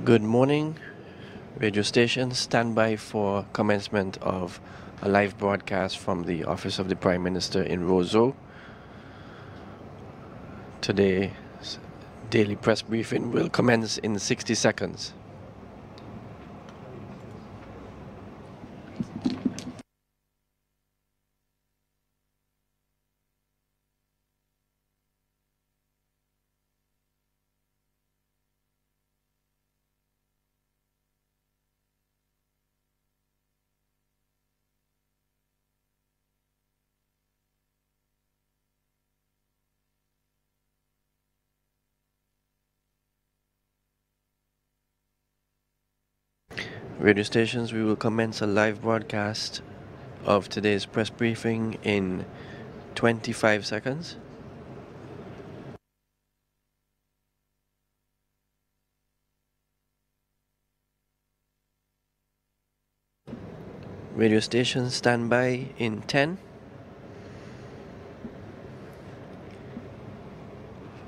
Good morning, radio station. Stand by for commencement of a live broadcast from the Office of the Prime Minister in Roseau. Today's daily press briefing will commence in 60 seconds. Radio stations, we will commence a live broadcast of today's press briefing in 25 seconds. Radio stations, stand by in 10,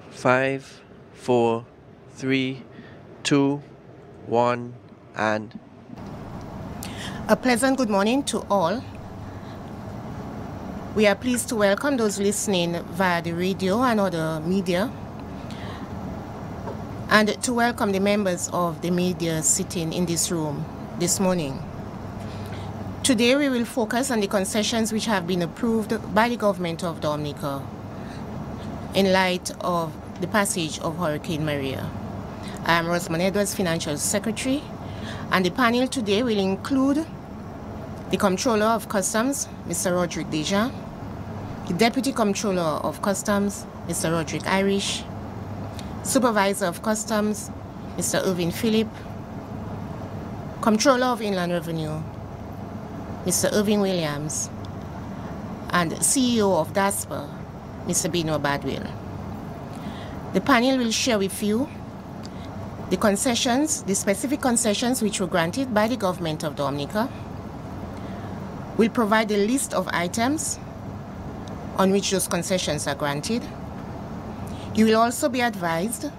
5, 4, 3, 2, 1, and a pleasant good morning to all. We are pleased to welcome those listening via the radio and other media, and to welcome the members of the media sitting in this room this morning. Today we will focus on the concessions which have been approved by the government of Dominica in light of the passage of Hurricane Maria. I am Rosamond Edwards, Financial Secretary, and the panel today will include the Comptroller of Customs, Mr. Roderick Deja, the Deputy Comptroller of Customs, Mr. Roderick Irish, Supervisor of Customs, Mr. Irvin Phillip, Comptroller of Inland Revenue, Mr. Irvin Williams, and CEO of DASPA, Mr. Bino Badwell. The panel will share with you the concessions, the specific concessions which were granted by the government of Dominica. We'll provide a list of items on which those concessions are granted. You will also be advised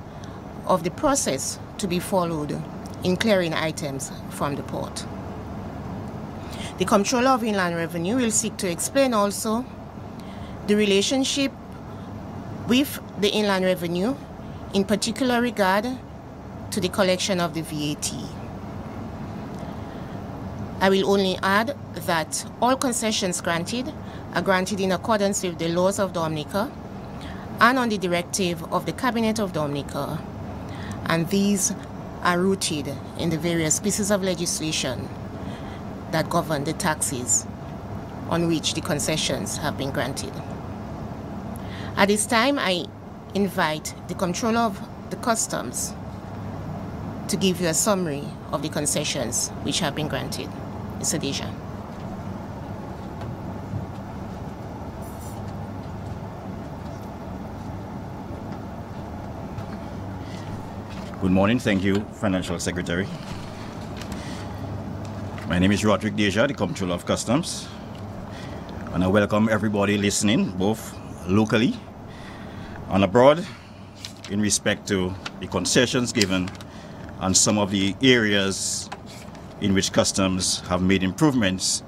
of the process to be followed in clearing items from the port. The Comptroller of Inland Revenue will seek to explain also the relationship with the Inland Revenue, in particular regard to the collection of the VAT. I will only add that all concessions granted are granted in accordance with the laws of Dominica and on the directive of the Cabinet of Dominica, and these are rooted in the various pieces of legislation that govern the taxes on which the concessions have been granted. At this time, I invite the Comptroller of the Customs to give you a summary of the concessions which have been granted. Mr. Deja. Good morning. Thank you, Financial Secretary. My name is Roderick Deja, the Comptroller of Customs, and I welcome everybody listening, both locally and abroad, in respect to the concessions given and some of the areas in which Customs have made improvements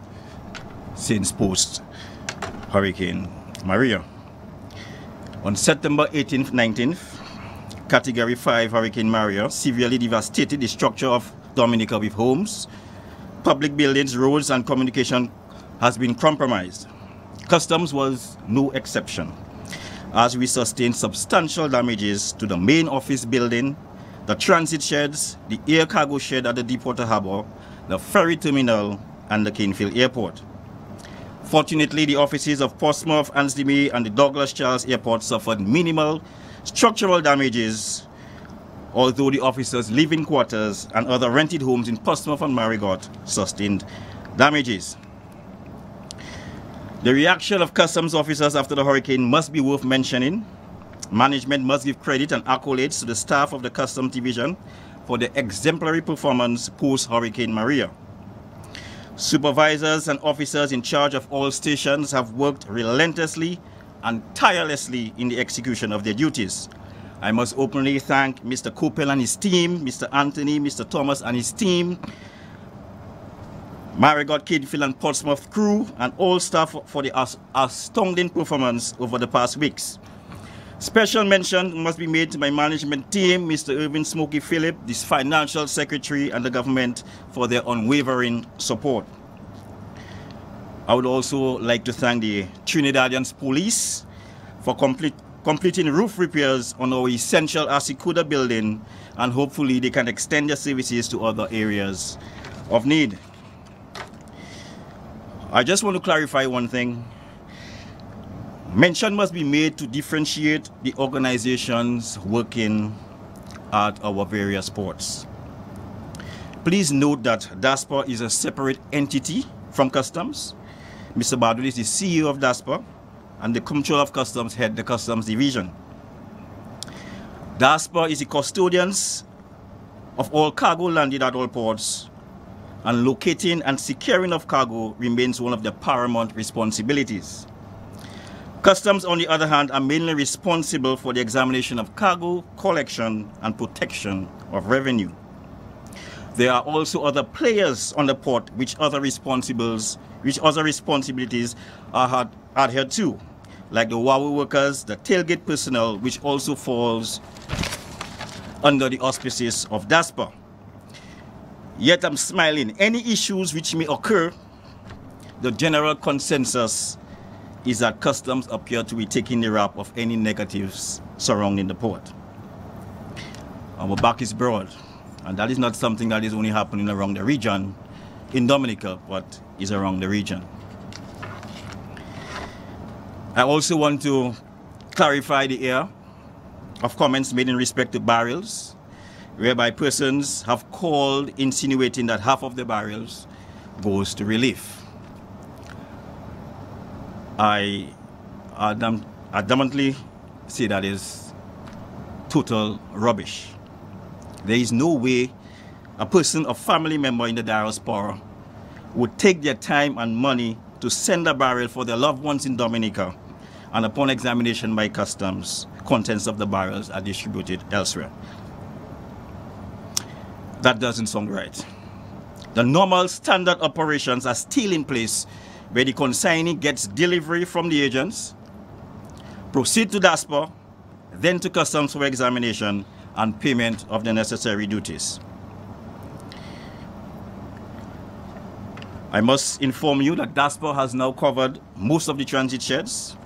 since post-Hurricane Maria. On September 18th, 19th, Category 5 Hurricane Maria severely devastated the structure of Dominica with homes, public buildings, roads, and communication has been compromised. Customs was no exception, as we sustained substantial damages to the main office building, the transit sheds, the air cargo shed at the Deepwater Harbour, the ferry terminal, and the Canefield Airport. Fortunately, the offices of Portsmouth, Ansley and the Douglas Charles Airport suffered minimal structural damages, although the officers' living quarters and other rented homes in Portsmouth and Marigot sustained damages. The reaction of customs officers after the hurricane must be worth mentioning. Management must give credit and accolades to the staff of the Customs Division for the exemplary performance post-Hurricane Maria. Supervisors and officers in charge of all stations have worked relentlessly and tirelessly in the execution of their duties. I must openly thank Mr. Coppell and his team, Mr. Anthony, Mr. Thomas and his team, Marigot, Kidfield and Portsmouth crew, and all staff for the astounding performance over the past weeks. Special mention must be made to my management team, Mr. Irvin Smokey Phillip, this financial secretary, and the government for their unwavering support. I would also like to thank the Trinidadian Police for completing roof repairs on our essential Asikuda building, and hopefully they can extend their services to other areas of need. I just want to clarify one thing. Mention must be made to differentiate the organizations working at our various ports. Please note that DASPA is a separate entity from Customs. Mr. Badwell is the CEO of DASPA, and the Comptroller of Customs head the Customs Division. DASPA is the custodians of all cargo landed at all ports, and locating and securing of cargo remains one of their paramount responsibilities. Customs, on the other hand, are mainly responsible for the examination of cargo, collection, and protection of revenue. There are also other players on the port which other responsibilities are adhered to, like the WAWU workers, the tailgate personnel, which also falls under the auspices of DASPA. Yet I'm smiling. Any issues which may occur, the general consensus is that Customs appear to be taking the rap of any negatives surrounding the port. Our back is broad, and that is not something that is only happening around the region in Dominica, but is around the region. I also want to clarify the air of comments made in respect to barrels, whereby persons have called insinuating that half of the barrels goes to relief. I adamantly say that is total rubbish. There is no way a person or family member in the diaspora would take their time and money to send a barrel for their loved ones in Dominica, and upon examination by Customs, contents of the barrels are distributed elsewhere. That doesn't sound right. The normal standard operations are still in place, where the consignee gets delivery from the agents, proceed to DASPA, then to Customs for examination and payment of the necessary duties. I must inform you that DASPA has now covered most of the transit sheds,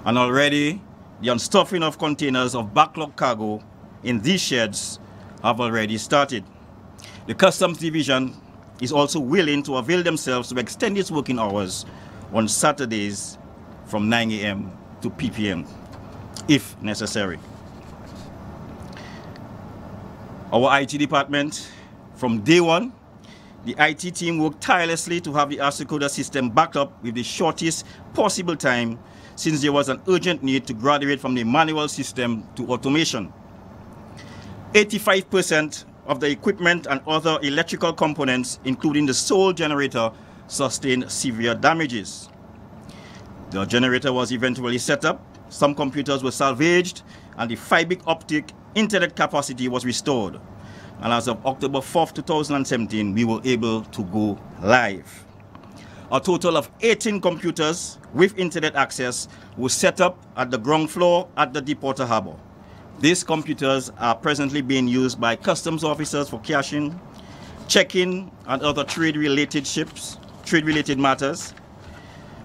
and already the unstuffing of containers of backlog cargo in these sheds have already started. The Customs Division is also willing to avail themselves to extend its working hours on Saturdays from 9 a.m. to p.m. if necessary. Our IT department, from day one, the IT team worked tirelessly to have the Asikoda system backed up with the shortest possible time, since there was an urgent need to graduate from the manual system to automation. 85% of the equipment and other electrical components, including the sole generator, sustained severe damages. The generator was eventually set up, some computers were salvaged, and the fiber optic internet capacity was restored. And as of October 4th, 2017, we were able to go live. A total of 18 computers with internet access were set up at the ground floor at the Deepwater Harbor. These computers are presently being used by customs officers for cashing, checking, and other trade-related matters.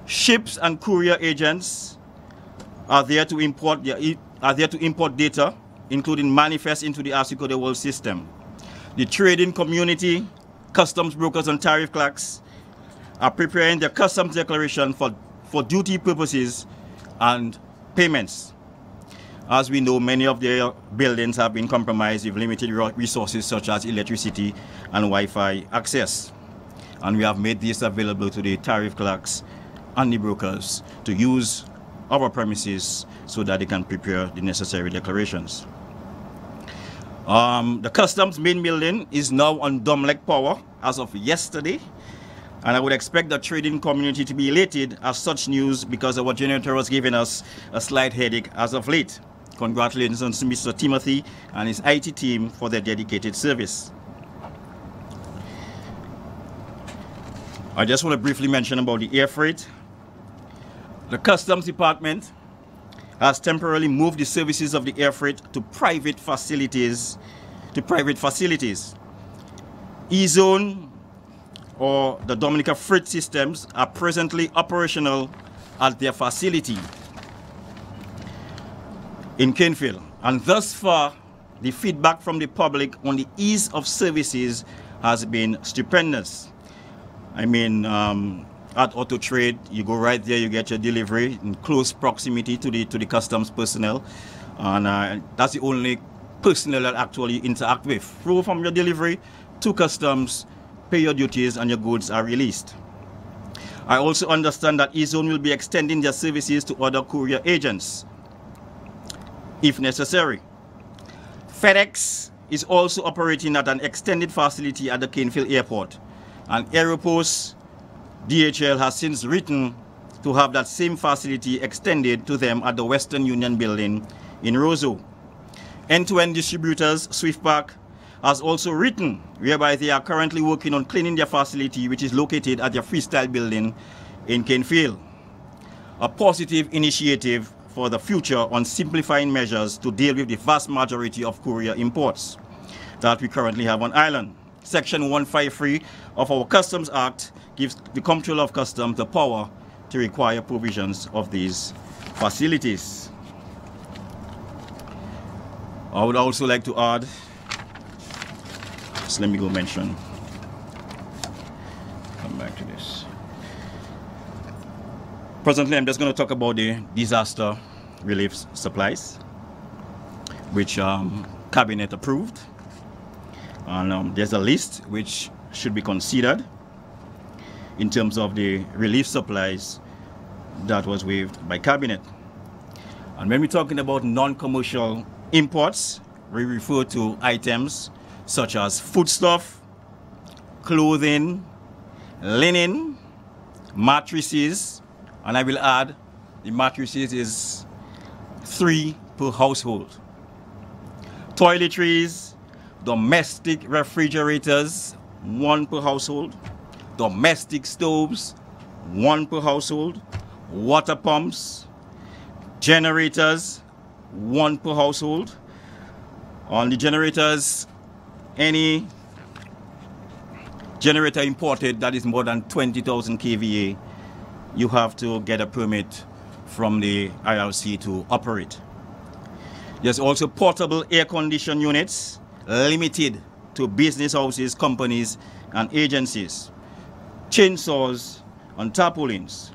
Ships and courier agents are there to import data, including manifests into the Asikoda World System. The trading community, customs brokers, and tariff clerks are preparing their customs declaration for duty purposes and payments. As we know, many of their buildings have been compromised with limited resources such as electricity and Wi-Fi access. And we have made this available to the tariff clerks and the brokers to use our premises so that they can prepare the necessary declarations. The customs main building is now on Domlec power as of yesterday, and I would expect the trading community to be elated at such news, because our generator was giving us a slight headache as of late. Congratulations to Mr. Timothy and his IT team for their dedicated service. I just want to briefly mention about the air freight. The Customs Department has temporarily moved the services of the air freight to private facilities. E-Zone or the Dominica freight systems are presently operational at their facility in Canfield, and thus far the feedback from the public on the ease of services has been stupendous. I mean, at Auto Trade, you go right there, you get your delivery in close proximity to the customs personnel, and that's the only personnel that actually interact with. Through from your delivery to customs, pay your duties, and your goods are released. I also understand that E-Zone will be extending their services to other courier agents if necessary. FedEx is also operating at an extended facility at the Canfield Airport, and Aeropost DHL has since written to have that same facility extended to them at the Western Union building in Roseau. End-to-end distributors, Swiftpack, has also written whereby they are currently working on cleaning their facility, which is located at their Freestyle building in Canfield. A positive initiative for the future on simplifying measures to deal with the vast majority of courier imports that we currently have on island. Section 153 of our Customs Act gives the Comptroller of Customs the power to require provisions of these facilities. I would also like to add, so let me go mention, come back to this. Presently, I'm just going to talk about the disaster relief supplies, which Cabinet approved. And there's a list which should be considered in terms of the relief supplies that was waived by Cabinet. And when we're talking about non-commercial imports, we refer to items such as foodstuff, clothing, linen, mattresses, and I will add the mattresses is 3 per household. Toiletries, domestic refrigerators, 1 per household. Domestic stoves, 1 per household. Water pumps, generators, 1 per household. On the generators, any generator imported that is more than 20,000 kVA, you have to get a permit from the IRC to operate. There's also portable air condition units limited to business houses, companies, and agencies. Chainsaws and tarpaulins.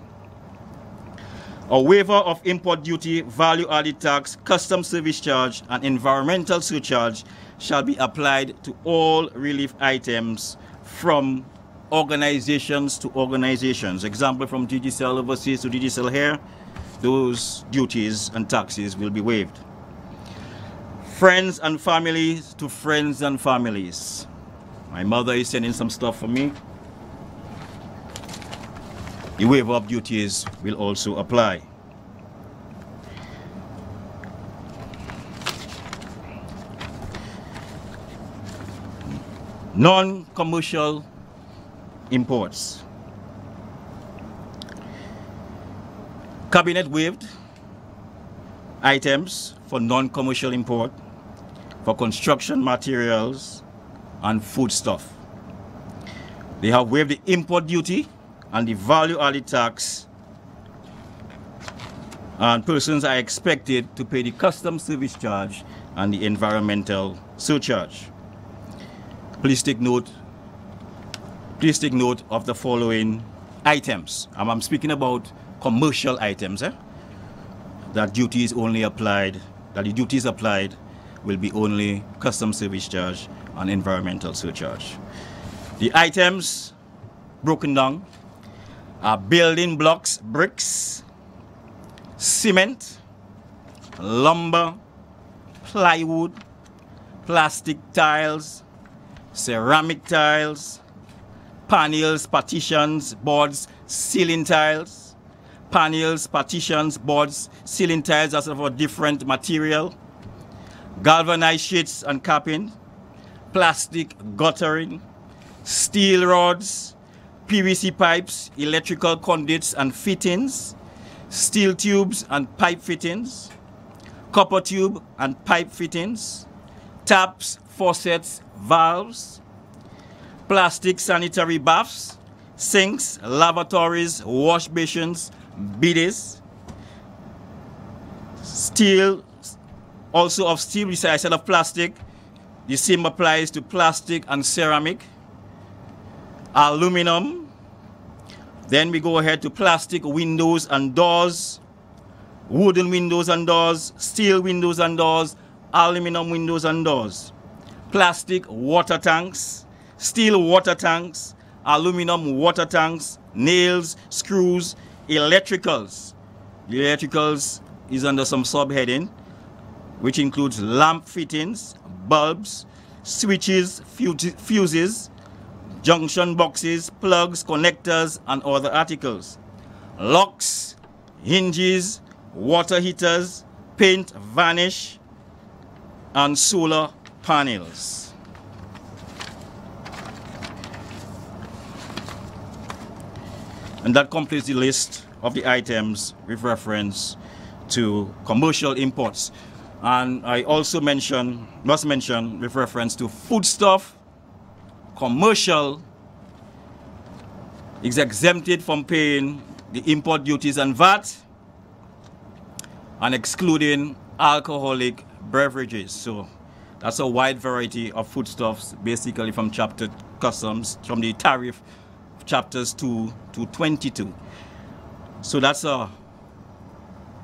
A waiver of import duty, value-added tax, custom service charge, and environmental surcharge shall be applied to all relief items from organizations to organizations. Example, from DGCL overseas to DGCL here, those duties and taxes will be waived. Friends and families to friends and families. My mother is sending some stuff for me. The waiver of duties will also apply. Non-commercial imports. Cabinet waived items for non-commercial import for construction materials and foodstuff. They have waived the import duty and the value-added tax, and persons are expected to pay the customs service charge and the environmental surcharge. Please take note of the following items. I'm speaking about commercial items. That duties only applied, that the duties applied will be only customs service charge and environmental surcharge. The items broken down are building blocks, bricks, cement, lumber, plywood, plastic tiles, ceramic tiles, panels, partitions, boards, ceiling tiles, panels, partitions, boards, ceiling tiles as of a different material, galvanized sheets and capping, plastic guttering, steel rods, PVC pipes, electrical conduits and fittings, steel tubes and pipe fittings, copper tube and pipe fittings, taps, faucets, valves, plastic sanitary baths, sinks, lavatories, wash basins, bidets, steel, also of steel, instead of plastic. The same applies to plastic and ceramic, aluminum. Then we go ahead to plastic windows and doors, wooden windows and doors, steel windows and doors, aluminum windows and doors, plastic water tanks, steel water tanks, aluminum water tanks, nails, screws, electricals. The electricals is under some subheading, which includes lamp fittings, bulbs, switches, fuses, junction boxes, plugs, connectors, and other articles. Locks, hinges, water heaters, paint, varnish, and solar panels. And that completes the list of the items with reference to commercial imports. And I also must mention with reference to foodstuff, commercial is exempted from paying the import duties and VAT, and excluding alcoholic beverages. So that's a wide variety of foodstuffs, basically from chapter customs, from the tariff chapters 2 to 22. So that's a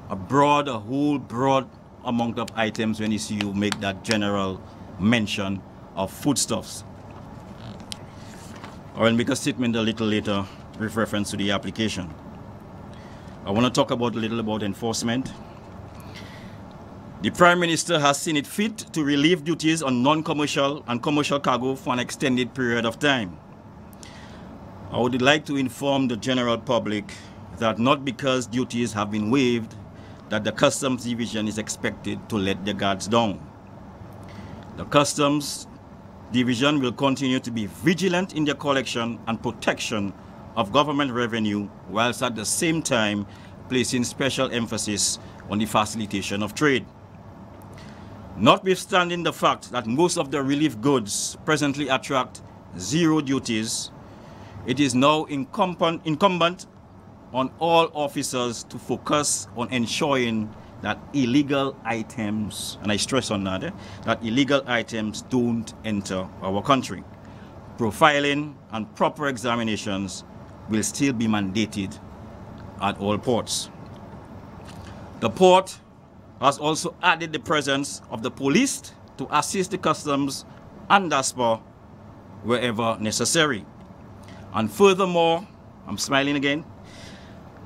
whole broad amount of items when you see you make that general mention of foodstuffs. I will make a statement a little later with reference to the application. I want to talk a little about enforcement. The Prime Minister has seen it fit to relieve duties on non-commercial and commercial cargo for an extended period of time. I would like to inform the general public that not because duties have been waived that the Customs Division is expected to let the guards down. The Customs Division will continue to be vigilant in their collection and protection of government revenue, whilst at the same time placing special emphasis on the facilitation of trade. Notwithstanding the fact that most of the relief goods presently attract zero duties, it is now incumbent on all officers to focus on ensuring that illegal items, and I stress on that, that illegal items don't enter our country. Profiling and proper examinations will still be mandated at all ports. The port has also added the presence of the police to assist the customs and DASPA wherever necessary. And furthermore, I'm smiling again,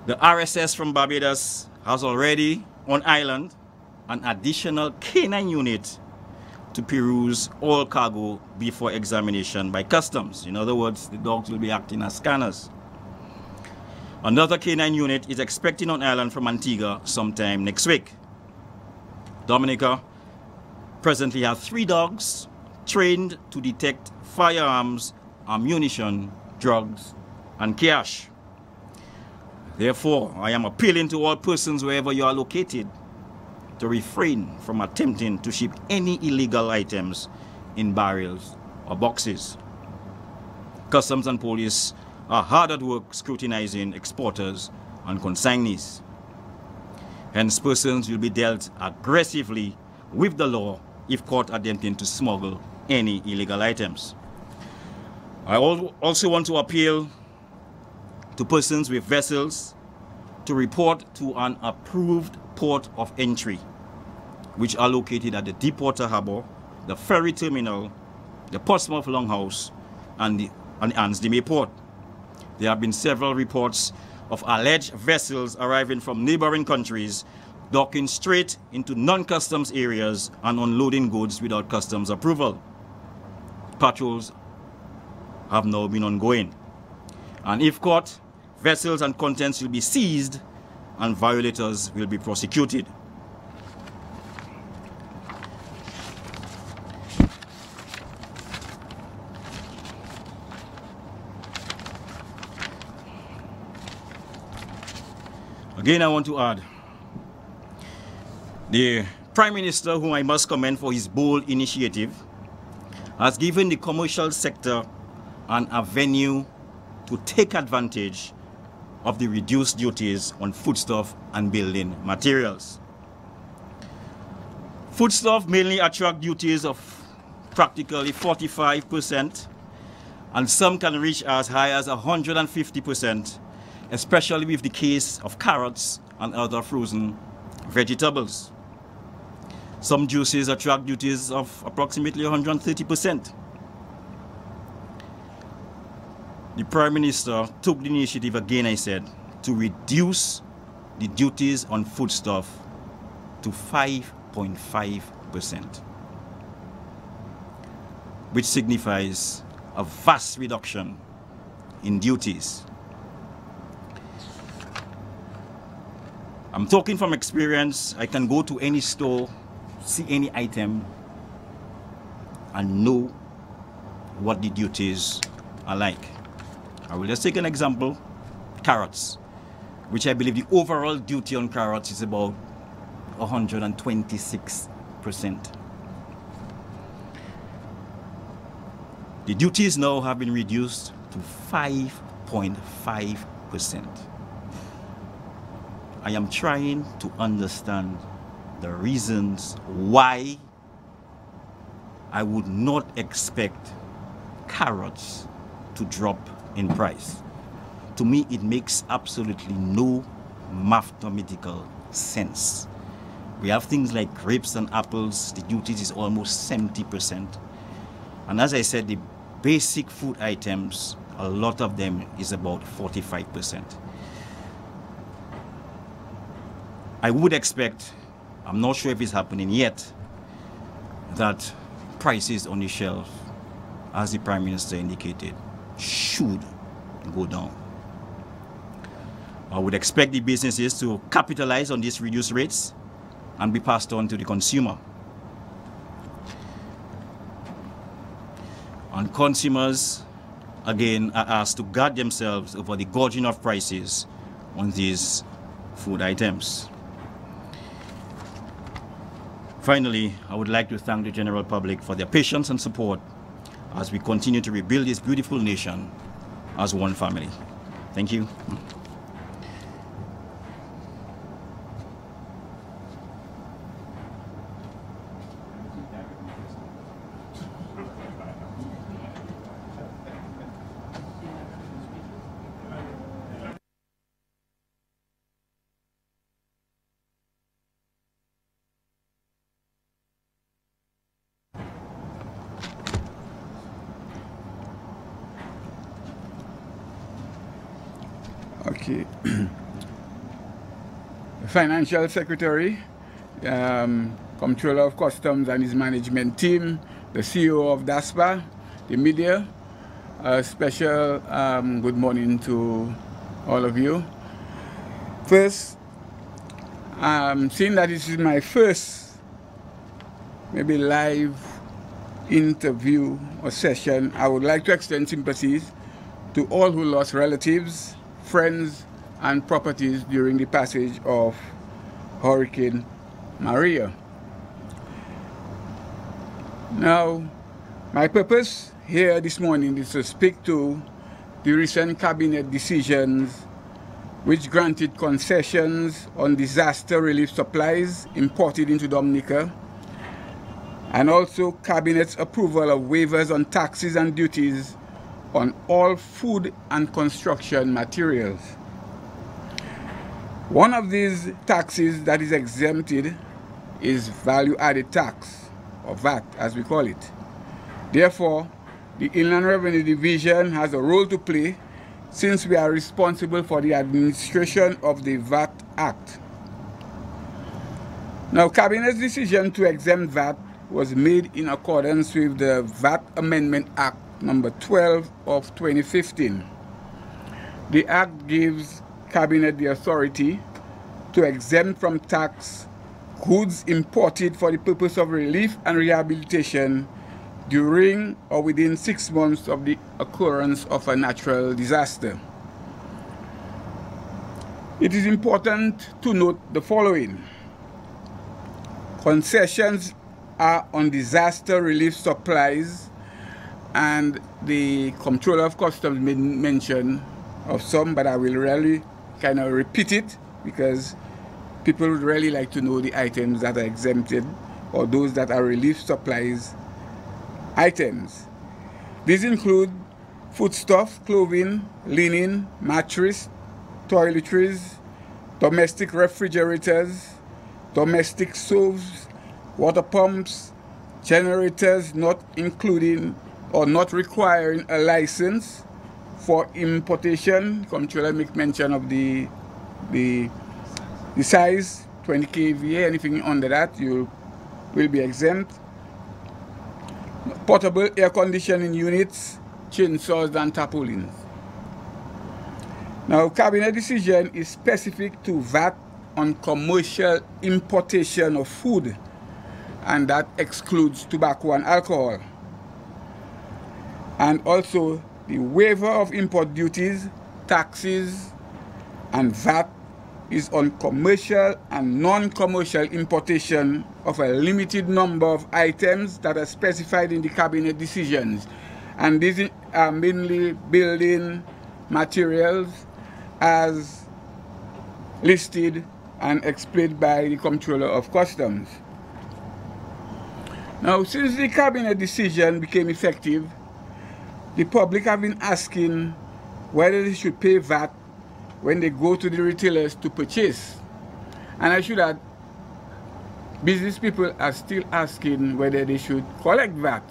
the RSS from Barbados has already on island an additional canine unit to peruse all cargo before examination by customs. In other words, the dogs will be acting as scanners. Another canine unit is expecting on island from Antigua sometime next week. Dominica presently has 3 dogs trained to detect firearms, ammunition, drugs, and cash. Therefore, I am appealing to all persons wherever you are located to refrain from attempting to ship any illegal items in barrels or boxes. Customs and police are hard at work scrutinizing exporters and consignees. Hence, persons will be dealt aggressively with the law if caught attempting to smuggle any illegal items. I also want to appeal to persons with vessels to report to an approved port of entry, which are located at the Deepwater Harbour, the ferry terminal, the Portsmouth Longhouse, and the Ansdime Port. There have been several reports of alleged vessels arriving from neighboring countries, docking straight into non-customs areas and unloading goods without customs approval. Patrols have now been ongoing, and if caught, vessels and contents will be seized and violators will be prosecuted. Again, I want to add, the Prime Minister, whom I must commend for his bold initiative, has given the commercial sector an avenue to take advantage of the reduced duties on foodstuff and building materials. Foodstuff mainly attract duties of practically 45%, and some can reach as high as 150%, especially with the case of carrots and other frozen vegetables. Some juices attract duties of approximately 130%. The Prime Minister took the initiative, again I said, to reduce the duties on foodstuff to 5.5%, which signifies a vast reduction in duties. I'm talking from experience. I can go to any store, see any item, and know what the duties are like. I will just take an example, carrots, which I believe the overall duty on carrots is about 126%. The duties now have been reduced to 5.5%. I am trying to understand the reasons why I would not expect carrots to drop in price. To me, it makes absolutely no mathematical sense. We have things like grapes and apples, the duties is almost 70%. And as I said, the basic food items, a lot of them is about 45%. I would expect, I'm not sure if it's happening yet, that prices on the shelf, as the Prime Minister indicated, should go down. I would expect the businesses to capitalize on these reduced rates and be passed on to the consumer. And consumers, again, are asked to guard themselves over the gouging of prices on these food items. Finally, I would like to thank the general public for their patience and support as we continue to rebuild this beautiful nation as one family. Thank you. Okay. Financial Secretary, Comptroller of Customs and his management team, the CEO of DASPA, the media, special good morning to all of you. First, seeing that this is my first maybe live interview or session, I would like to extend sympathies to all who lost relatives, friends, and properties during the passage of Hurricane Maria. Now, my purpose here this morning is to speak to the recent cabinet decisions which granted concessions on disaster relief supplies imported into Dominica, and also cabinet's approval of waivers on taxes and duties on all food and construction materials. One of these taxes that is exempted is value-added tax, or VAT as we call it. Therefore, the Inland Revenue Division has a role to play since we are responsible for the administration of the VAT Act. Now, Cabinet's decision to exempt VAT was made in accordance with the VAT Amendment Act number 12 of 2015. The Act gives Cabinet the authority to exempt from tax goods imported for the purpose of relief and rehabilitation during or within 6 months of the occurrence of a natural disaster. It is important to note the following. Concessions are on disaster relief supplies, and the Comptroller of Customs made mention of some, but I will really kind of repeat it because people would really like to know the items that are exempted or those that are relief supplies items. These include foodstuff, clothing, linen, mattress, toiletries, domestic refrigerators, domestic stoves, water pumps, generators not including or not requiring a license for importation. Comptroller make mention of the size, 20 kVA, anything under that you will be exempt. Portable air conditioning units, chainsaws and tarpaulins. Now, Cabinet decision is specific to VAT on commercial importation of food, and that excludes tobacco and alcohol. And also the waiver of import duties, taxes, and VAT is on commercial and non-commercial importation of a limited number of items that are specified in the Cabinet decisions. And these are mainly building materials as listed and explained by the Comptroller of Customs. Now, since the Cabinet decision became effective, the public have been asking whether they should pay VAT when they go to the retailers to purchase. And I should add, business people are still asking whether they should collect VAT.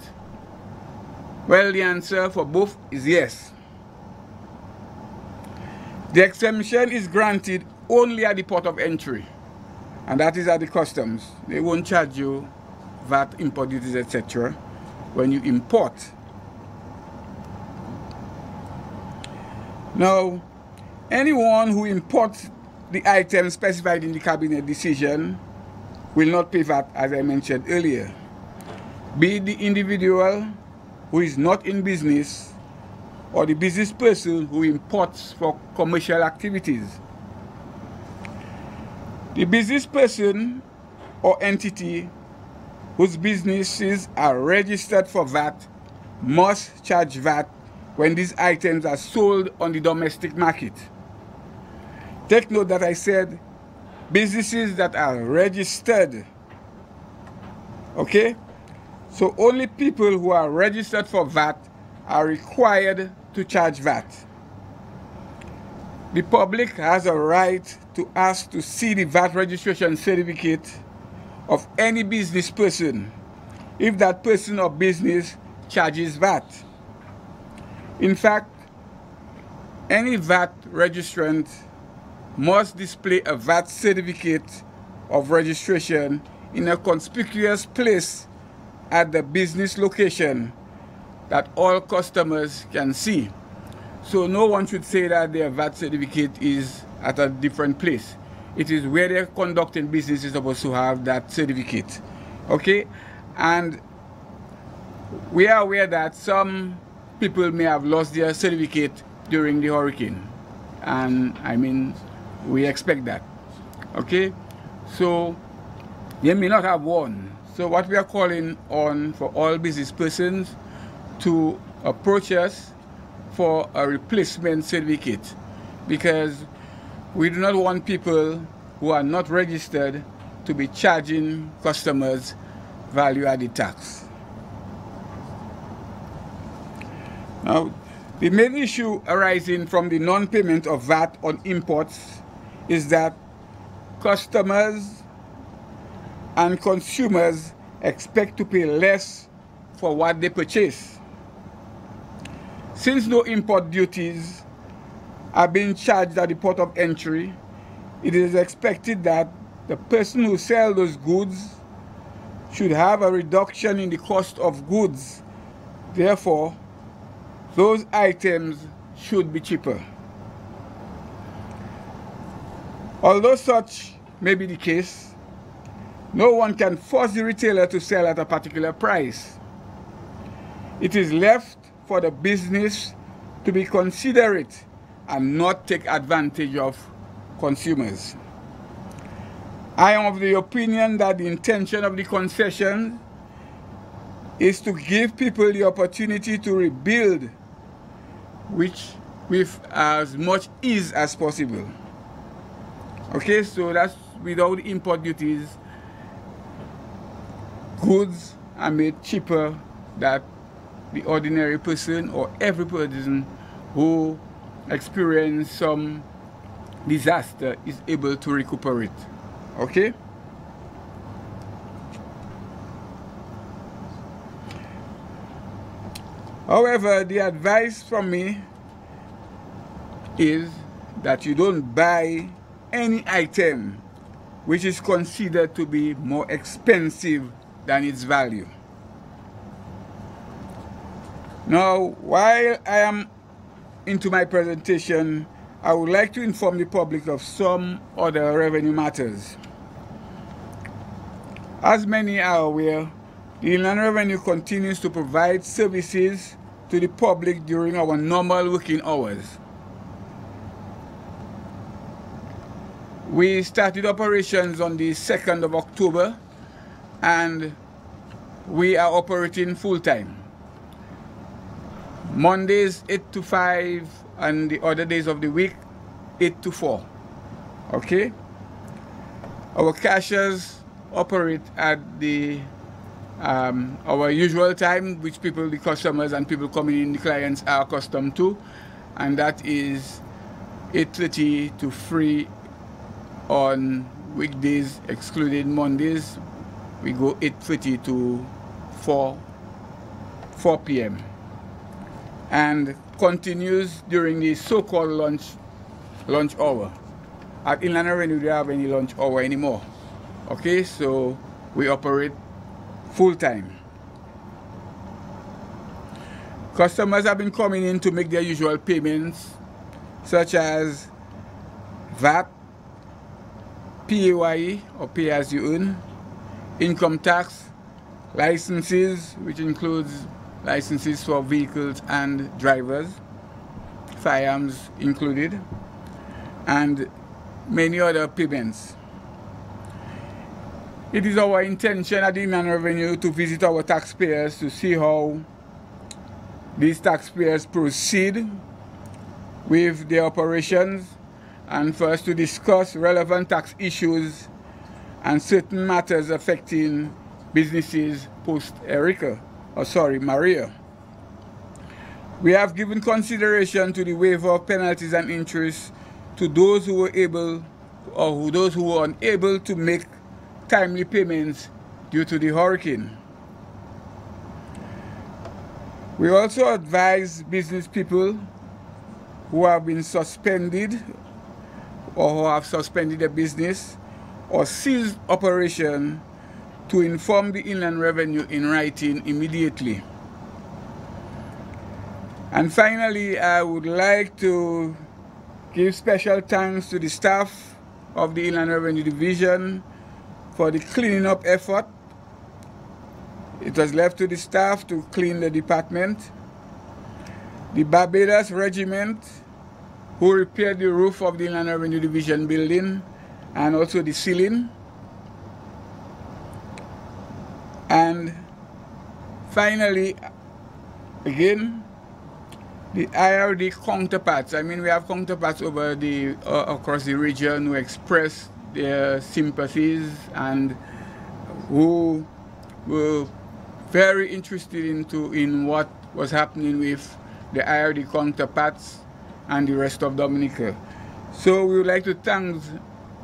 Well, the answer for both is yes. The exemption is granted only at the port of entry, and that is at the customs. They won't charge you VAT, import duties, etc. when you import. Now, anyone who imports the item specified in the Cabinet decision will not pay VAT, as I mentioned earlier. Be it the individual who is not in business or the business person who imports for commercial activities. The business person or entity whose businesses are registered for VAT must charge VAT when these items are sold on the domestic market. Take note that I said businesses that are registered. Okay? So only people who are registered for VAT are required to charge VAT. The public has a right to ask to see the VAT registration certificate of any business person if that person or business charges VAT. In fact, any VAT registrant must display a VAT certificate of registration in a conspicuous place at the business location that all customers can see. So no one should say that their VAT certificate is at a different place. It is where they're conducting business is supposed to have that certificate. Okay? And we are aware that some people may have lost their certificate during the hurricane. And I mean, we expect that. Okay? So they may not have one. So what we are calling on for all business persons to approach us for a replacement certificate, because we do not want people who are not registered to be charging customers value-added tax. Now, the main issue arising from the non-payment of VAT on imports is that customers and consumers expect to pay less for what they purchase. Since no import duties are being charged at the port of entry, it is expected that the person who sells those goods should have a reduction in the cost of goods. Therefore, those items should be cheaper. Although such may be the case, no one can force the retailer to sell at a particular price. It is left for the business to be considerate and not take advantage of consumers. I am of the opinion that the intention of the concession is to give people the opportunity to rebuild with as much ease as possible. Okay, so that's without import duties. Goods are made cheaper that the ordinary person or every person who experience some disaster is able to recuperate. Okay? However, the advice from me is that you don't buy any item which is considered to be more expensive than its value. Now, while I am into my presentation, I would like to inform the public of some other revenue matters. As many are aware, the Inland Revenue continues to provide services to the public during our normal working hours. We started operations on the 2nd of October and we are operating full-time. Mondays 8 to 5 and the other days of the week 8 to 4. Okay? Our cashiers operate at our usual time, which the customers and people coming in, the clients are accustomed to, and that is 8:30 to 3 on weekdays, excluding Mondays. We go 8:30 to 4 p.m. and continues during the so-called lunch hour. At Inland Revenue, we don't have any lunch hour anymore. Okay, so we operate full-time. Customers have been coming in to make their usual payments, such as VAT, PAYE or pay as you earn, income tax, licenses, which includes licenses for vehicles and drivers, firearms included, and many other payments. It is our intention at the Inland Revenue to visit our taxpayers to see how these taxpayers proceed with their operations and for us to discuss relevant tax issues and certain matters affecting businesses post-Maria. We have given consideration to the waiver of penalties and interest to those who were able or those who were unable to make timely payments due to the hurricane. We also advise business people who have been suspended or who have suspended their business or ceased operation to inform the Inland Revenue in writing immediately. And finally, I would like to give special thanks to the staff of the Inland Revenue Division for the cleaning up effort. It was left to the staff to clean the department. The Barbados Regiment, who repaired the roof of the Inland Revenue Division building and also the ceiling. And finally, again, the IRD counterparts. I mean, we have counterparts over across the region who express their sympathies and who were very interested in what was happening with the IRD counterparts and the rest of Dominica. So we would like to thank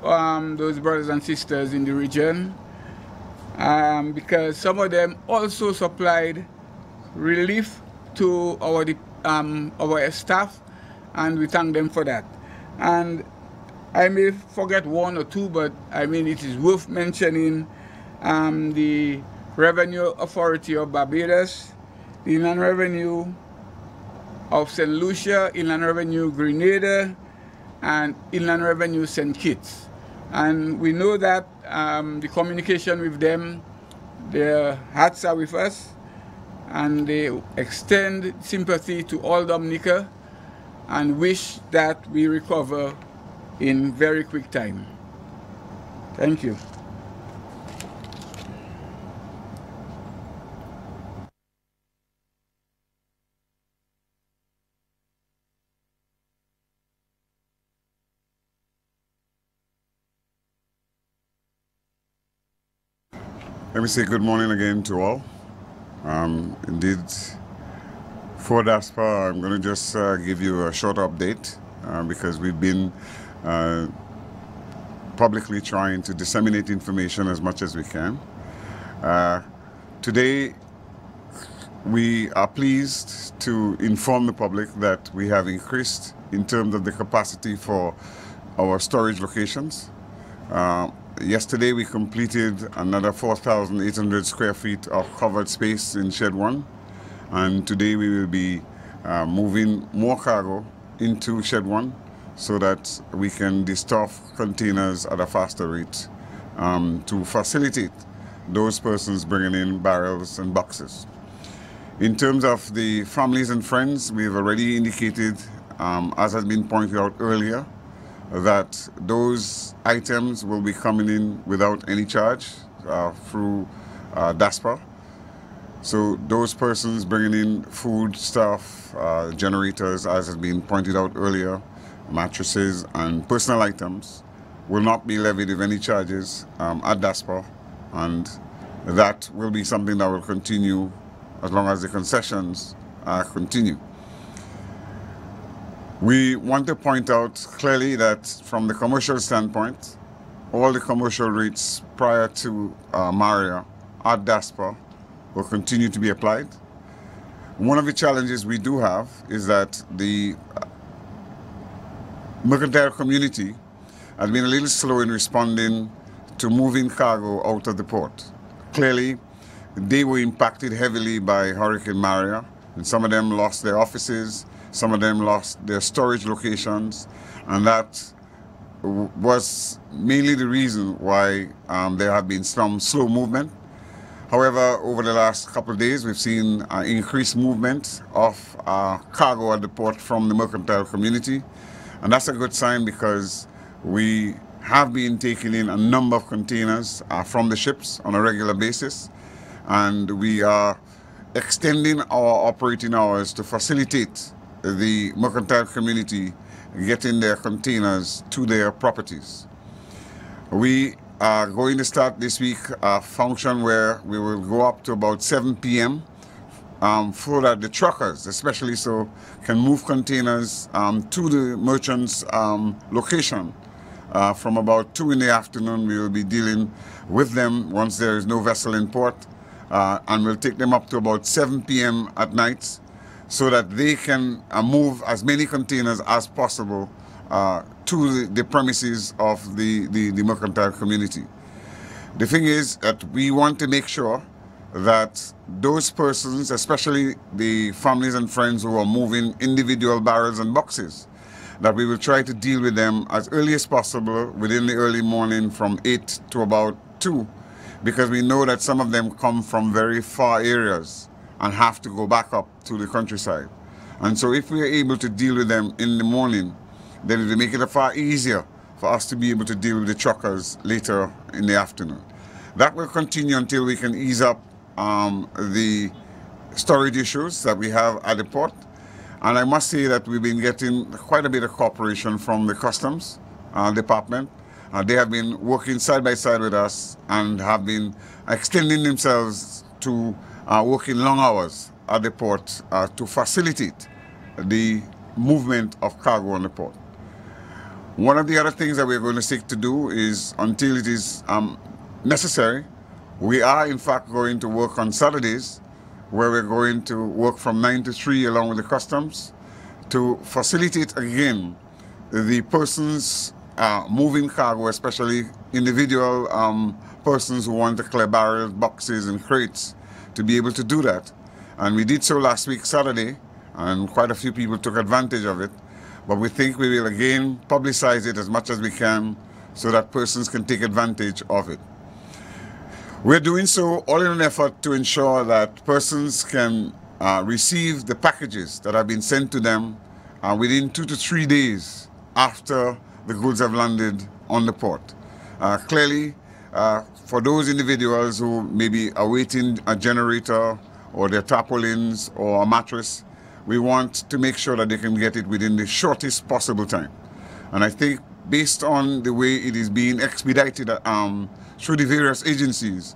those brothers and sisters in the region because some of them also supplied relief to our staff, and we thank them for that. And I may forget one or two, but I mean it is worth mentioning the Revenue Authority of Barbados, the Inland Revenue of St. Lucia, Inland Revenue Grenada, and Inland Revenue send kits. And we know that the communication with them, their hearts are with us, and they extend sympathy to all Dominica and wish that we recover in very quick time. Thank you. Let me say good morning again to all. Indeed, for DASPA, I'm going to just give you a short update because we've been publicly trying to disseminate information as much as we can. Today, we are pleased to inform the public that we have increased in terms of the capacity for our storage locations. Yesterday we completed another 4,800 square feet of covered space in Shed 1, and today we will be moving more cargo into Shed 1 so that we can destuff containers at a faster rate to facilitate those persons bringing in barrels and boxes. In terms of the families and friends, we've already indicated, as has been pointed out earlier, that those items will be coming in without any charge through DASPA. So those persons bringing in food, stuff, generators, as has been pointed out earlier, mattresses and personal items will not be levied with any charges at DASPA, and that will be something that will continue as long as the concessions continue. We want to point out clearly that from the commercial standpoint, all the commercial rates prior to Maria at DASPA will continue to be applied. One of the challenges we do have is that the mercantile community has been a little slow in responding to moving cargo out of the port. Clearly, they were impacted heavily by Hurricane Maria, and some of them lost their offices, some of them lost their storage locations, and that was mainly the reason why there have been some slow movement. However, over the last couple of days, we've seen increased movement of cargo at the port from the mercantile community, and that's a good sign because we have been taking in a number of containers from the ships on a regular basis, and we are extending our operating hours to facilitate the mercantile community getting their containers to their properties. We are going to start this week a function where we will go up to about 7 p.m. So that the truckers, especially so, can move containers to the merchants' location. From about 2 in the afternoon, we will be dealing with them once there is no vessel in port, and we'll take them up to about 7 p.m. at night, so that they can move as many containers as possible to the premises of the mercantile community. The thing is that we want to make sure that those persons, especially the families and friends who are moving individual barrels and boxes, that we will try to deal with them as early as possible within the early morning from 8 to about 2, because we know that some of them come from very far areas and have to go back up to the countryside. And so if we are able to deal with them in the morning, then it will make it far easier for us to be able to deal with the truckers later in the afternoon. That will continue until we can ease up the storage issues that we have at the port. And I must say that we've been getting quite a bit of cooperation from the Customs Department. They have been working side by side with us and have been extending themselves to working long hours at the port to facilitate the movement of cargo on the port. One of the other things that we're going to seek to do is, until it is necessary, we are in fact going to work on Saturdays, where we're going to work from 9 to 3 along with the customs to facilitate again the persons moving cargo, especially individual persons who want to clear barrels, boxes and crates, to be able to do that. And we did so last week, Saturday, and quite a few people took advantage of it. but we think we will again publicize it as much as we can so that persons can take advantage of it. We're doing so all in an effort to ensure that persons can receive the packages that have been sent to them within 2 to 3 days after the goods have landed on the port. Clearly, for those individuals who may be awaiting a generator or their tarpaulins or a mattress, we want to make sure that they can get it within the shortest possible time. And I think based on the way it is being expedited through the various agencies,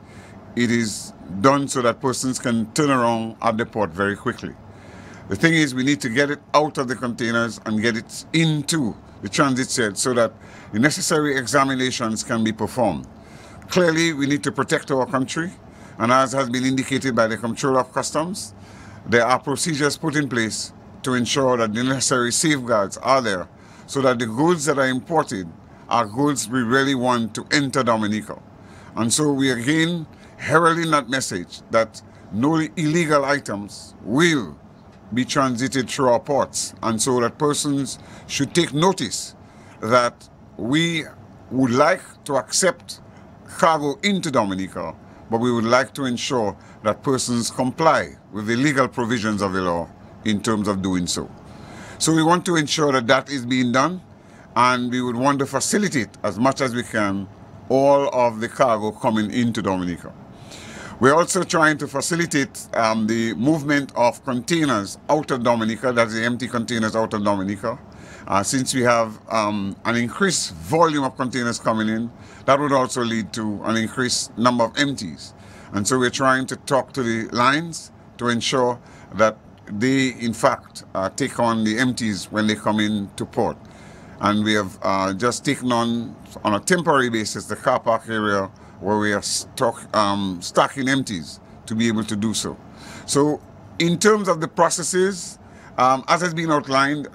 it is done so that persons can turn around at the port very quickly. The thing is, we need to get it out of the containers and get it into the transit shed so that the necessary examinations can be performed. Clearly, we need to protect our country, and as has been indicated by the Comptroller of Customs, there are procedures put in place to ensure that the necessary safeguards are there so that the goods that are imported are goods we really want to enter Dominica. And so we again heralding that message that no illegal items will be transited through our ports, and so that persons should take notice that we would like to accept cargo into Dominica, but we would like to ensure that persons comply with the legal provisions of the law in terms of doing so. So we want to ensure that that is being done, and we would want to facilitate as much as we can all of the cargo coming into Dominica. We're also trying to facilitate the movement of containers out of Dominica, that's the empty containers out of Dominica. Since we have an increased volume of containers coming in, that would also lead to an increased number of empties. And so we're trying to talk to the lines to ensure that they, in fact, take on the empties when they come in to port. And we have just taken on a temporary basis, the car park area where we are stocking empties to be able to do so. So in terms of the processes, as has been outlined,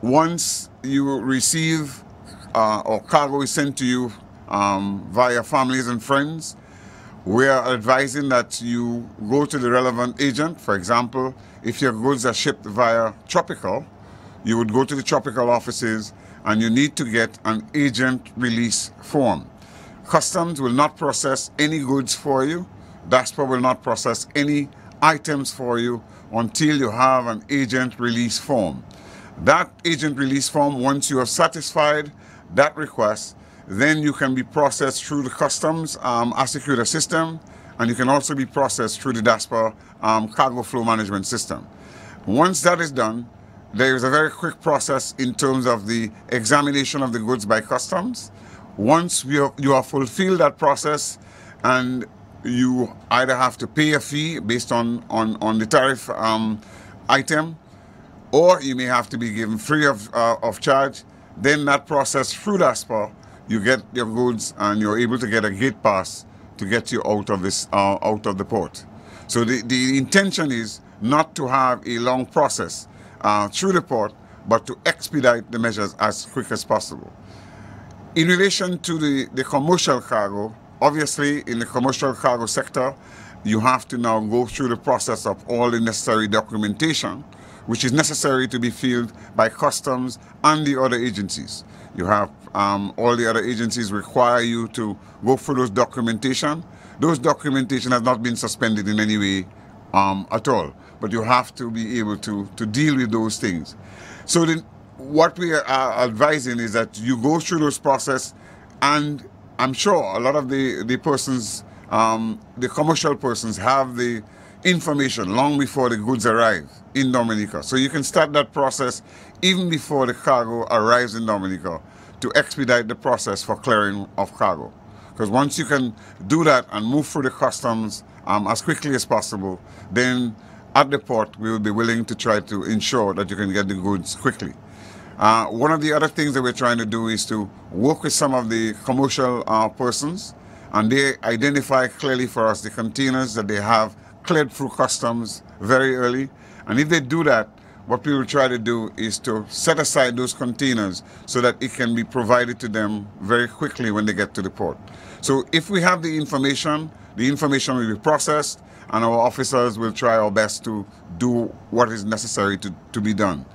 once you receive or cargo is sent to you via families and friends, we are advising that you go to the relevant agent. For example, if your goods are shipped via Tropical, you would go to the Tropical offices and you need to get an agent release form. Customs will not process any goods for you. DASPA will not process any items for you until you have an agent release form. That agent release form, once you have satisfied that request, then you can be processed through the Customs Assecutor system, and you can also be processed through the DASPA cargo flow management system. Once that is done, there is a very quick process in terms of the examination of the goods by Customs. Once you have fulfilled that process, and you either have to pay a fee based on the tariff item, or you may have to be given free of charge, then that process through DASPA, you get your goods and you're able to get a gate pass to get you out of the port. So the intention is not to have a long process through the port, but to expedite the measures as quick as possible. In relation to the commercial cargo, obviously in the commercial cargo sector, you have to now go through the process of all the necessary documentation, which is necessary to be filled by Customs and the other agencies. You have all the other agencies require you to go through those documentation. Those documentation has not been suspended in any way at all, but you have to be able to deal with those things. So what we are advising is that you go through those process, and I'm sure a lot of the persons, the commercial persons, have the information long before the goods arrive in Dominica. So you can start that process even before the cargo arrives in Dominica to expedite the process for clearing of cargo. Because once you can do that and move through the customs as quickly as possible, then at the port we will be willing to try to ensure that you can get the goods quickly. One of the other things that we're trying to do is to work with some of the commercial persons, and they identify clearly for us the containers that they have cleared through customs very early. And if they do that, what we will try to do is to set aside those containers so that it can be provided to them very quickly when they get to the port. So if we have the information will be processed, and our officers will try our best to do what is necessary to be done.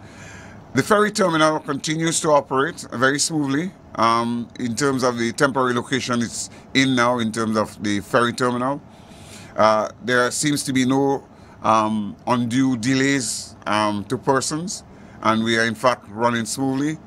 The ferry terminal continues to operate very smoothly. In terms of the temporary location it's in now, in terms of the ferry terminal, there seems to be no undue delays to persons, and we are in fact running smoothly.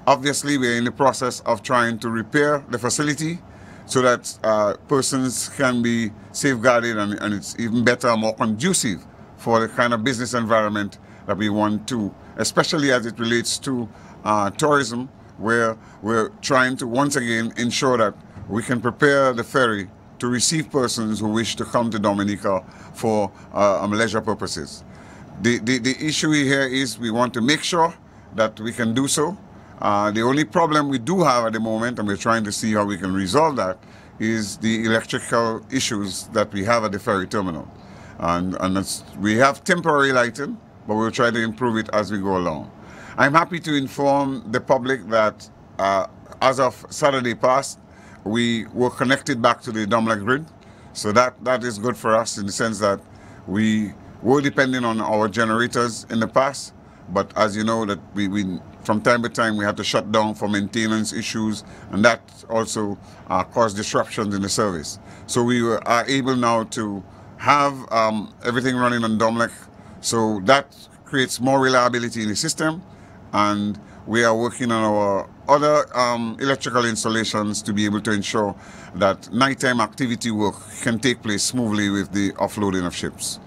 Obviously, we are in the process of trying to repair the facility so that persons can be safeguarded, and it's even better and more conducive for the kind of business environment that we want to, especially as it relates to tourism, where we're trying to once again ensure that we can prepare the ferry to receive persons who wish to come to Dominica for leisure purposes. The issue here is we want to make sure that we can do so. The only problem we do have at the moment, and we're trying to see how we can resolve that, is the electrical issues that we have at the ferry terminal. And we have temporary lighting, but we'll try to improve it as we go along. I'm happy to inform the public that as of Saturday past, we were connected back to the Dominica grid. So that is good for us in the sense that we were depending on our generators in the past, but as you know, that we from time to time we had to shut down for maintenance issues, and that also caused disruptions in the service. So we are able now to have everything running on Dominica, so that creates more reliability in the system, and we are working on our other electrical installations to be able to ensure that nighttime activity work can take place smoothly with the offloading of ships.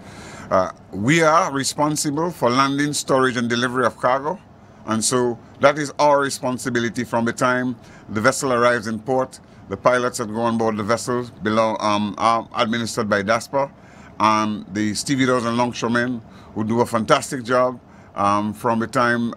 We are responsible for landing, storage, and delivery of cargo, and so that is our responsibility from the time the vessel arrives in port. The pilots that go on board the vessel are administered by DASPA, and the stevedores and longshoremen who do a fantastic job from the time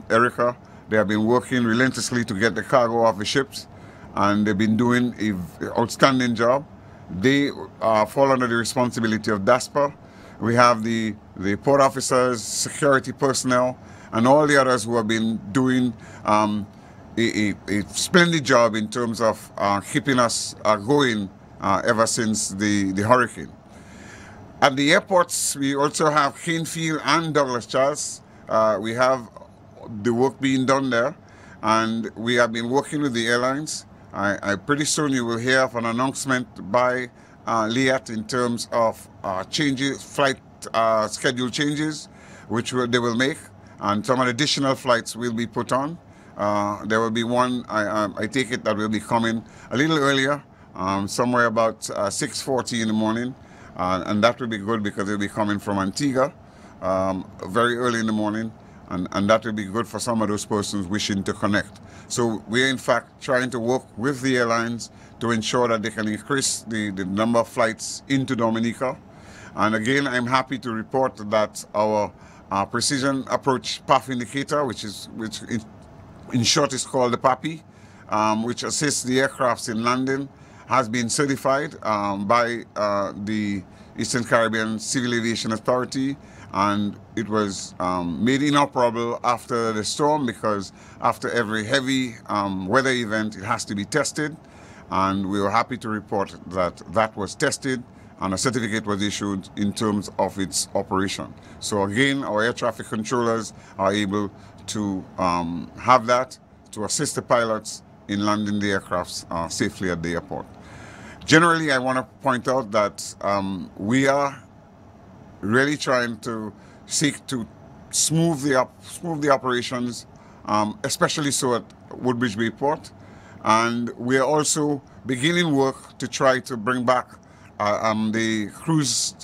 Erica. They have been working relentlessly to get the cargo off the ships, and they've been doing an outstanding job. They fall under the responsibility of DASPA. We have the port officers, security personnel, and all the others who have been doing a splendid job in terms of keeping us going ever since the hurricane. At the airports, we also have Canefield and Douglas Charles. We have the work being done there, and we have been working with the airlines. Pretty soon you will hear of an announcement by Liat in terms of flight schedule changes, which they will make, and some additional flights will be put on. There will be one, I take it, that will be coming a little earlier, somewhere about 6:40 in the morning, and that will be good because it will be coming from Antigua very early in the morning. And that will be good for some of those persons wishing to connect. So we are in fact trying to work with the airlines to ensure that they can increase the number of flights into Dominica. And again, I'm happy to report that our precision approach path indicator, which in short is called the PAPI, which assists the aircrafts in landing, has been certified by the Eastern Caribbean Civil Aviation Authority. And it was made inoperable after the storm, because after every heavy weather event it has to be tested, and we were happy to report that that was tested and a certificate was issued in terms of its operation. So again, our air traffic controllers are able to have that to assist the pilots in landing the aircrafts safely at the airport. Generally, I want to point out that we are really trying to seek to smooth the operations, especially so at Woodbridge Bay Port. And we are also beginning work to try to bring back the cruise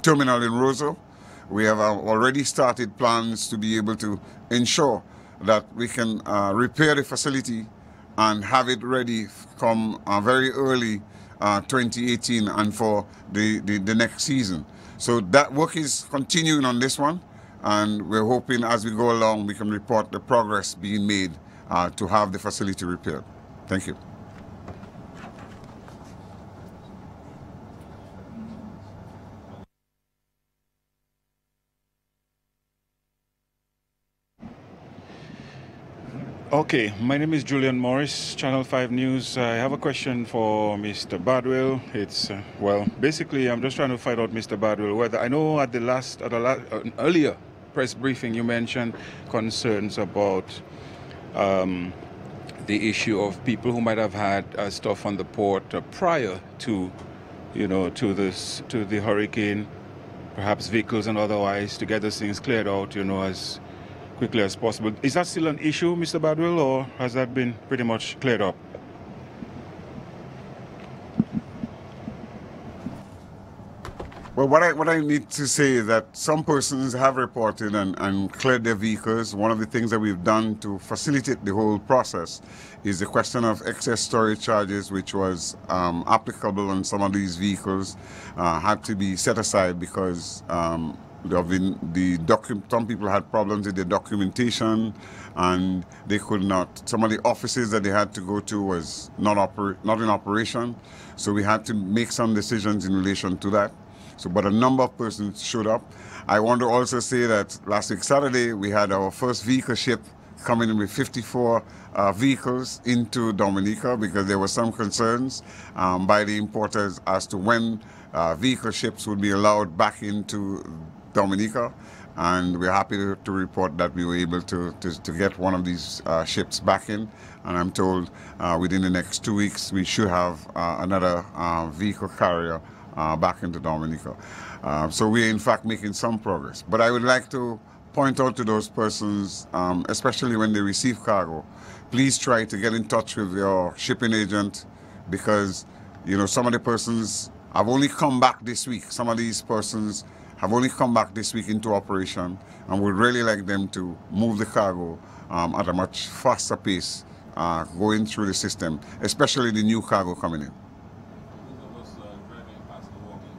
terminal in Roseau. We have already started plans to be able to ensure that we can repair the facility and have it ready come very early 2018 and for the next season. So that work is continuing on this one, and we're hoping as we go along we can report the progress being made to have the facility repaired. Thank you. Okay, my name is Julian Morris, Channel 5 News. I have a question for Mr. Badwell. It's, well, basically I'm just trying to find out, Mr. Badwell, whether, I know at the earlier press briefing, you mentioned concerns about the issue of people who might have had stuff on the port prior to, to the hurricane, perhaps vehicles and otherwise, to get those things cleared out, as quickly as possible. Is that still an issue, Mr. Badwell, or has that been pretty much cleared up? Well, what I need to say is that some persons have reported and cleared their vehicles. One of the things that we've done to facilitate the whole process is the question of excess storage charges, which was applicable on some of these vehicles, had to be set aside because some people had problems with their documentation and they could not. Some of the offices that they had to go to was not in operation, so we had to make some decisions in relation to that. But a number of persons showed up. I want to also say that last week Saturday we had our first vehicle ship coming in with 54 vehicles into Dominica because there were some concerns by the importers as to when vehicle ships would be allowed back into Dominica. And we're happy to report that we were able to get one of these ships back in. And I'm told within the next 2 weeks we should have another vehicle carrier back into Dominica. So we're in fact making some progress. But I would like to point out to those persons, especially when they receive cargo, please try to get in touch with your shipping agent because, some of the persons have only come back this week. Some of these persons have only come back this week into operation and would really like them to move the cargo at a much faster pace going through the system, especially the new cargo coming in.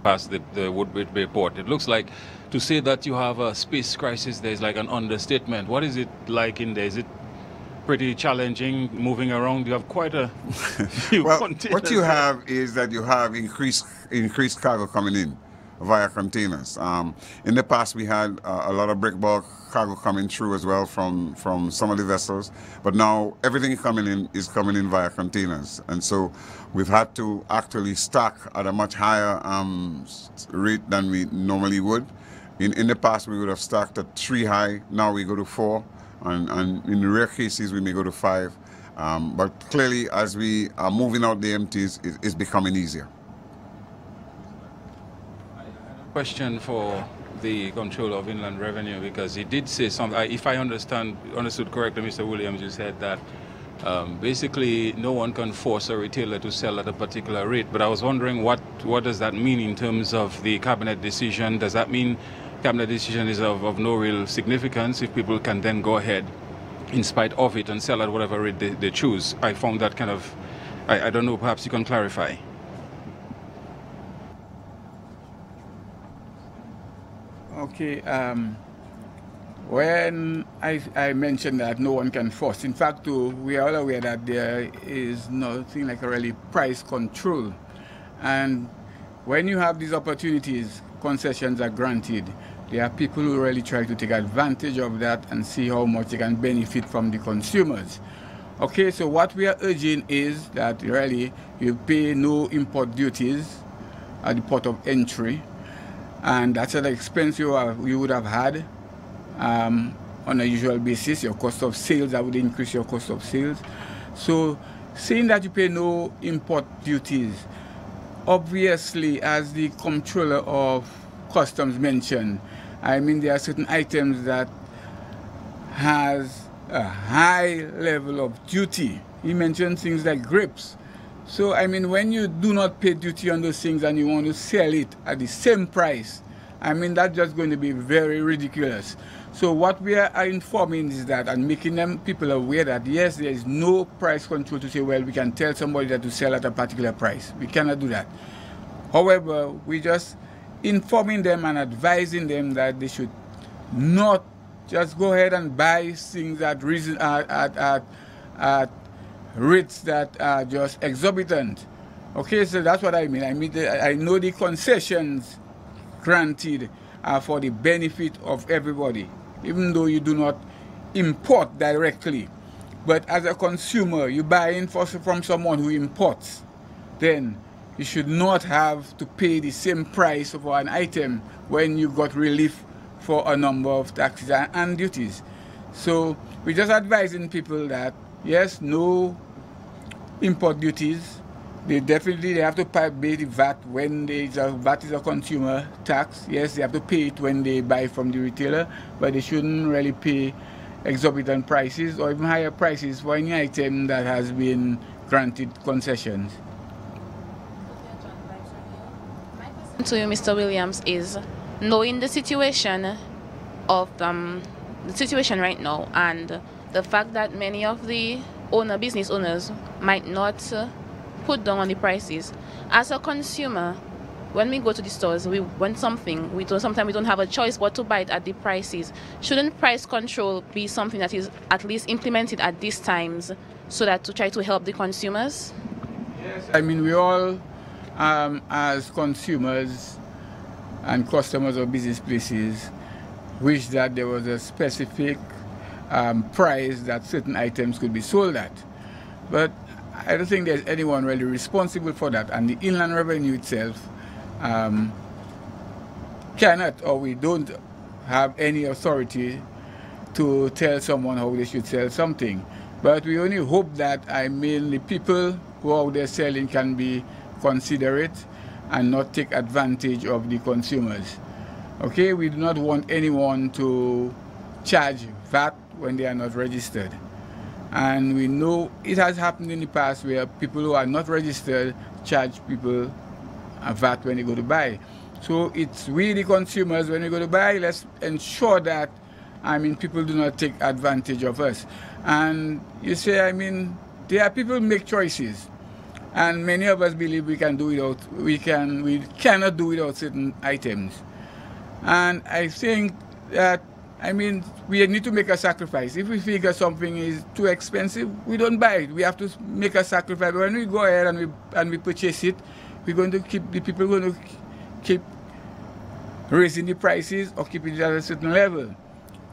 Past the Woodbridge Port. It looks like to say that you have a space crisis there is like an understatement. What is it like in there? Is it pretty challenging moving around? You have quite a few containers. What you have is that you have increased cargo coming in via containers. In the past we had a lot of break bulk cargo coming through as well from some of the vessels, but now everything coming in is coming in via containers, and so we've had to actually stack at a much higher rate than we normally would. In the past we would have stacked at 3 high, now we go to 4, and in rare cases we may go to 5, but clearly as we are moving out the empties, it's becoming easier. Question for the Controller of Inland Revenue, because he did say something, if I understood correctly, Mr. Williams, you said that basically no one can force a retailer to sell at a particular rate, but I was wondering what does that mean in terms of the cabinet decision? Does that mean cabinet decision is of no real significance if people can then go ahead in spite of it and sell at whatever rate they choose? I found that kind of, I don't know, perhaps you can clarify. Okay, when I mentioned that no one can force, in fact, too, we are all aware that there is nothing like a really price control. And when you have these opportunities, concessions are granted. There are people who really try to take advantage of that and see how much they can benefit from the consumers. Okay, so what we are urging is that really you pay no import duties at the port of entry. And that's an expense you would have had on a usual basis. Your cost of sales, that would increase your cost of sales. So saying that you pay no import duties, obviously, as the Comptroller of Customs mentioned, I mean there are certain items that has a high level of duty. He mentioned things like grapes. So, I mean, when you do not pay duty on those things and you want to sell it at the same price, I mean, that's just going to be very ridiculous. So what we are informing is that, and making them people aware that, yes, there is no price control to say, well, we can tell somebody that to sell at a particular price. We cannot do that. However, we just informing them and advising them that they should not just go ahead and buy things at rates that are just exorbitant. Okay, so that's what I mean. I know the concessions granted are for the benefit of everybody, even though you do not import directly. But as a consumer, you buy in from someone who imports, then you should not have to pay the same price for an item when you got relief for a number of taxes and duties. So we're just advising people that, yes, no import duties. They have to pay the VAT when VAT is a consumer tax. Yes, they have to pay it when they buy from the retailer, but they shouldn't really pay exorbitant prices or even higher prices for any item that has been granted concessions. To you, Mr. Williams, is knowing the situation of the situation right now and the fact that many of the business owners might not put down on the prices. As a consumer, when we go to the stores, we want something. Sometimes we don't have a choice but to buy it at the prices. Shouldn't price control be something that is at least implemented at these times so that to try to help the consumers? Yes, I mean, we all, as consumers and customers of business places, wish that there was a specific price that certain items could be sold at. But I don't think there's anyone really responsible for that, and the Inland Revenue itself cannot, or we don't have any authority to tell someone how they should sell something. But we only hope that, the people who are out there selling can be considerate and not take advantage of the consumers. Okay, we do not want anyone to charge VAT when they are not registered. And we know it has happened in the past where people who are not registered charge people a VAT when they go to buy. So it's we, the consumers, when we go to buy, let's ensure that, people do not take advantage of us. And you say, there are people who make choices. And many of us believe we cannot do without certain items. And I think that, we need to make a sacrifice. If we figure something is too expensive, we don't buy it. We have to make a sacrifice. When we go ahead and we purchase it, the people are going to keep raising the prices or keep it at a certain level.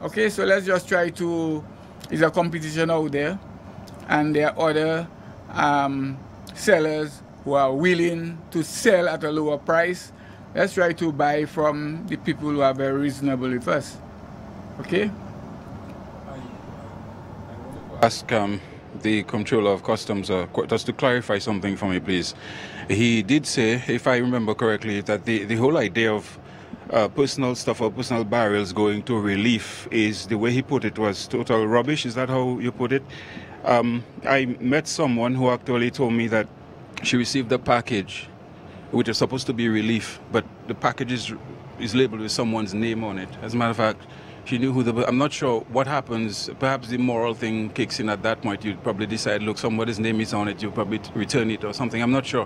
Okay, so let's just try to, there's a competition out there, and there are other sellers who are willing to sell at a lower price. Let's try to buy from the people who are very reasonable with us. Okay? Ask the Comptroller of Customs just to clarify something for me, please. He did say, if I remember correctly, that the whole idea of personal stuff or personal barrels going to relief is, the way he put it, was total rubbish. Is that how you put it? I met someone who actually told me that she received a package which is supposed to be relief, but the package is labeled with someone's name on it. As a matter of fact, she knew who I'm not sure what happens. Perhaps the moral thing kicks in at that point. You'd probably decide, look, somebody's name is on it, you'll probably return it or something. I'm not sure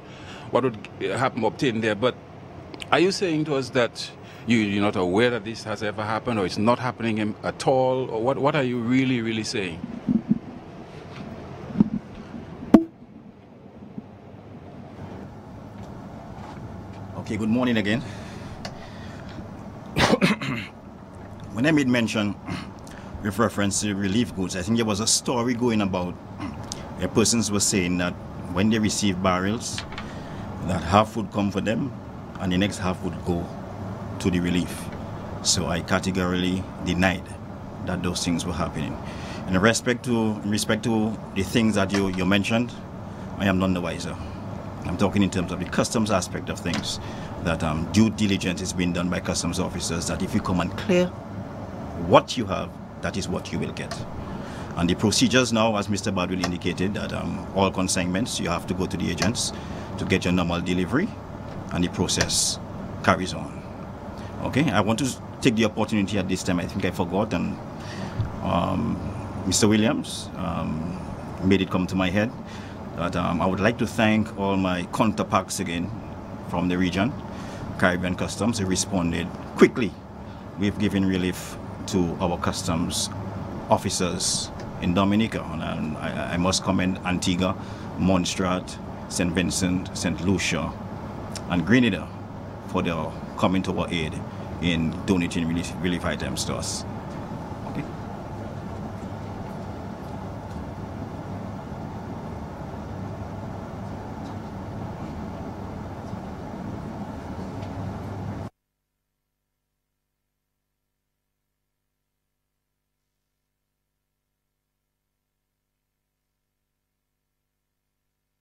what would happen, obtain there. But are you saying to us that you're not aware that this has ever happened, or it's not happening at all? Or what are you really, really saying? Okay, good morning again. When I made mention with reference to relief goods, I think there was a story going about where persons were saying that when they receive barrels, that half would come for them and the next half would go to the relief. So I categorically denied that those things were happening. In respect to the things that you mentioned, I am none the wiser. I'm talking in terms of the customs aspect of things, that due diligence is being done by customs officers, that if you come and clear what you have, that is what you will get. And the procedures now, as Mr. Badwell indicated, that all consignments, you have to go to the agents to get your normal delivery, and the process carries on. Okay, I want to take the opportunity at this time, I think I forgot, and Mr. Williams made it come to my head, that I would like to thank all my counterparts again from the region, Caribbean Customs. They responded quickly. We've given relief to our customs officers in Dominica, and I must commend Antigua, Montserrat, St. Vincent, St. Lucia, and Grenada for their coming to our aid in donating relief items to us.